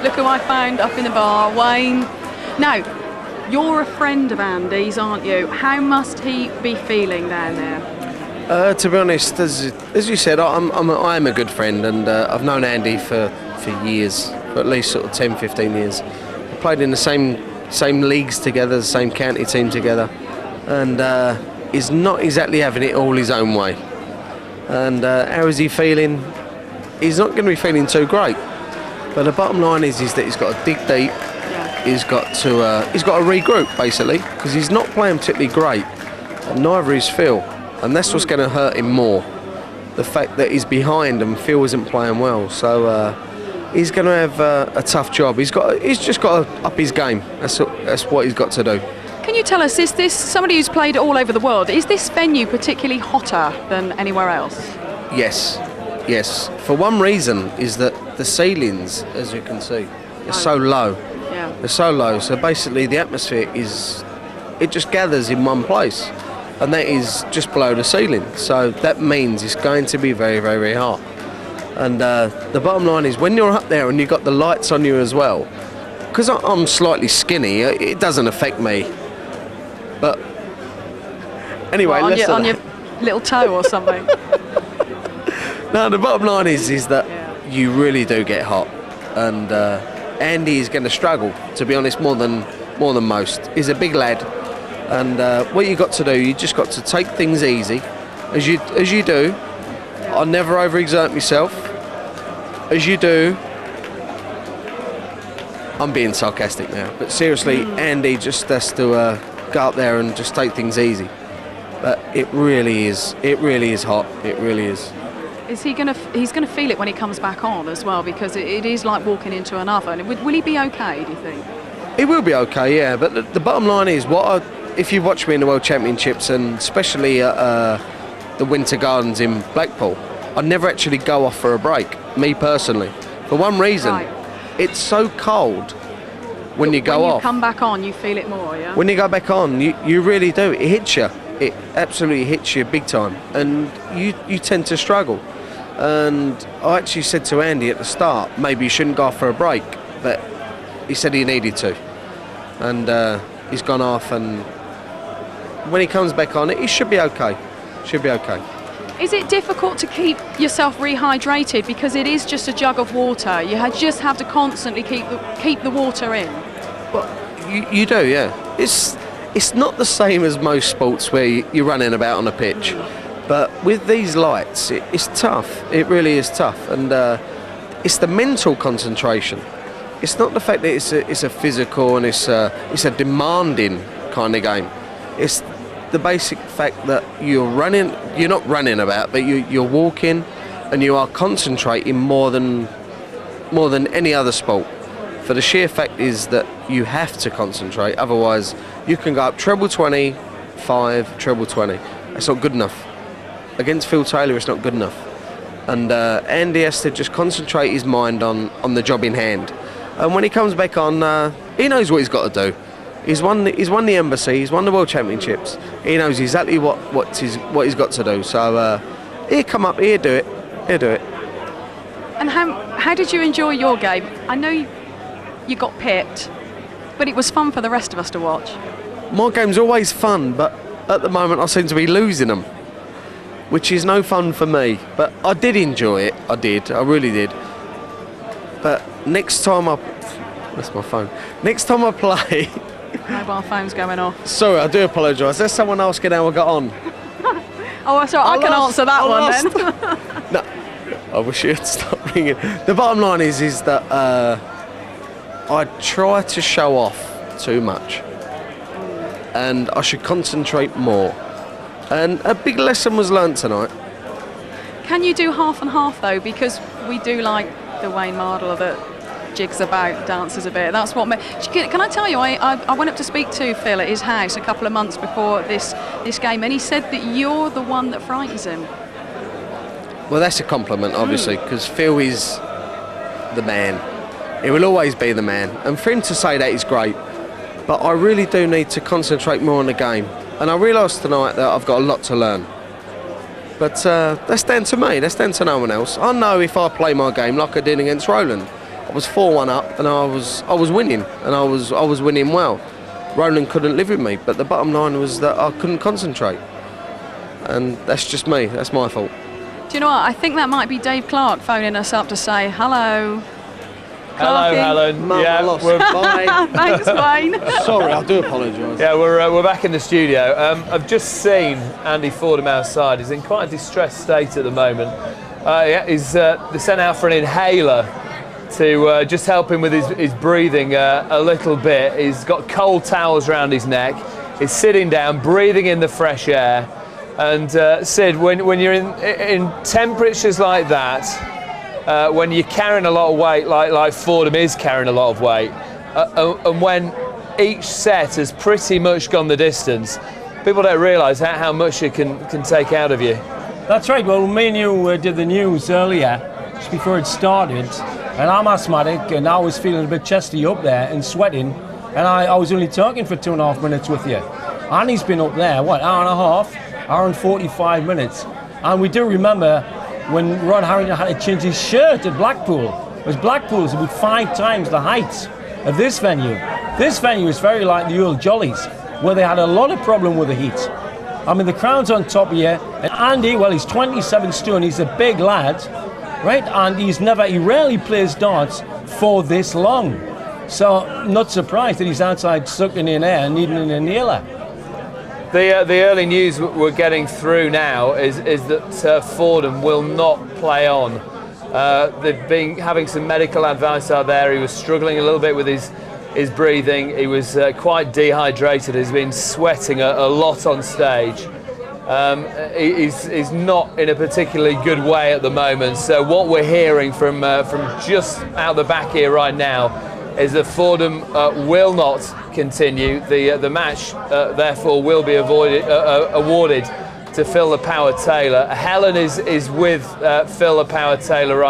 Look who I found up in the bar, Wayne. Now, you're a friend of Andy's, aren't you? How must he be feeling down there? To be honest, as you said, I am a good friend, and I've known Andy for years, for at least sort of 10, 15 years. We played in the same leagues together, the same county team together, and he's not exactly having it all his own way. And how is he feeling? He's not going to be feeling too great. But the bottom line is that he's got to dig deep. Yeah. He's got to regroup basically, because he's not playing particularly great, and neither is Phil. And that's what's going to hurt him more. The fact that he's behind and Phil isn't playing well. So he's going to have a tough job. He's just got to up his game. That's what he's got to do. Can you tell us, is this somebody who's played all over the world? Is this venue particularly hotter than anywhere else? Yes. For one reason is that the ceilings, as you can see, are so low. Yeah. They're so low. So basically the atmosphere it just gathers in one place. And that is just below the ceiling. So that means it's going to be very, very, very hot. And the bottom line is, when you're up there and you've got the lights on you as well, because I'm slightly skinny, it doesn't affect me. But anyway, what, on your little toe or something? No, the bottom line is that you really do get hot. And Andy is going to struggle, to be honest, more than most. He's a big lad. And what you got to do, you just got to take things easy, as you do. I never overexert myself. As you do. I'm being sarcastic now, but seriously, Andy just has to go up there and just take things easy. But it really is hot. It really is. He's gonna feel it when he comes back on as well, because it is like walking into an oven. Will he be okay, do you think? He will be okay, yeah. But the bottom line is, if you watch me in the World Championships, and especially at the Winter Gardens in Blackpool, I never actually go off for a break, me personally. For one reason, right. It's so cold when you go off. When you come back on, you feel it more, yeah? When you go back on, you really do. It hits you. It absolutely hits you big time. And you tend to struggle. And I actually said to Andy at the start, maybe you shouldn't go off for a break. But he said he needed to. And he's gone off, and when he comes back on, he should be okay. Should be okay. Is it difficult to keep yourself rehydrated, because it is just a jug of water? You just have to constantly keep the water in. Well, you do, yeah. It's not the same as most sports where you're running about on a pitch, but with these lights, it's tough. It really is tough, and it's the mental concentration. It's not the fact that it's a physical and it's a demanding kind of game. It's the basic fact that you're not running about, but you're walking, and you are concentrating more than any other sport. For the sheer fact is that you have to concentrate, otherwise you can go up treble 20, 5, treble 20. That's not good enough. Against Phil Taylor, it's not good enough. And Andy has to just concentrate his mind on the job in hand. And when he comes back on, he knows what he's got to do. He's won the embassy. He's won the World Championships. He knows exactly what he's got to do. So he'll come up. He'll do it. He'll do it. And how did you enjoy your game? I know you got pipped, but it was fun for the rest of us to watch. My game's always fun, but at the moment I seem to be losing them, which is no fun for me. But I did enjoy it. I did. I really did. But next time that's my phone. Next time I play. Mobile phone's going off. Sorry, I do apologise. There's someone asking how I got on. Oh, sorry, I can answer that one then. No, I wish you'd stop ringing. The bottom line is that I try to show off too much, and I should concentrate more. And a big lesson was learnt tonight. Can you do half and half though? Because we do like the Wayne Mardle that jigs about, dances a bit. That's what. Can I tell you? I went up to speak to Phil at his house a couple of months before this game, and he said that you're the one that frightens him. Well, that's a compliment, obviously, because Phil is the man. He will always be the man, and for him to say that is great. But I really do need to concentrate more on the game, and I realised tonight that I've got a lot to learn. But that's down to me. That's down to no one else. I know if I play my game like I did against Roland, I was 4-1 up, and I was winning, and I was winning well. Roland couldn't live with me, but the bottom line was that I couldn't concentrate, and that's just me. That's my fault. Do you know what? I think that might be Dave Clark phoning us up to say hello. Hello, Helen. Bye. Thanks, Wayne. Sorry, I do apologise. Yeah, we're back in the studio. I've just seen Andy Fordham outside. He's in quite a distressed state at the moment. He's they sent out for an inhaler to just help him with his breathing a little bit. He's got cold towels around his neck. He's sitting down, breathing in the fresh air. And Sid, when you're in temperatures like that, when you're carrying a lot of weight, like Fordham is carrying a lot of weight, and when each set has pretty much gone the distance, people don't realise how much it can take out of you. That's right. Well, me and you did the news earlier, just before it started, and I'm asthmatic, and I was feeling a bit chesty up there and sweating, and I was only talking for 2.5 minutes with you. Annie's been up there, what, hour and a half, hour and 45 minutes, and we do remember when Ron Harrington had to change his shirt at Blackpool. Because Blackpool's about 5 times the height of this venue. This venue is very like the old Jollies, where they had a lot of problem with the heat. I mean, the crowd's on top here, and Andy, well, he's 27 stone, he's a big lad, right? And he rarely plays darts for this long. So, not surprised that he's outside sucking in air and needing an inhaler. The early news we're getting through now is that Fordham will not play on. They've been having some medical advice out there. He was struggling a little bit with his breathing. He was quite dehydrated. He's been sweating a lot on stage. He's not in a particularly good way at the moment. So what we're hearing from just out the back here right now is that Fordham will not continue. The match, therefore, will be awarded to Phil the Power Taylor. Helen is with Phil the Power Taylor right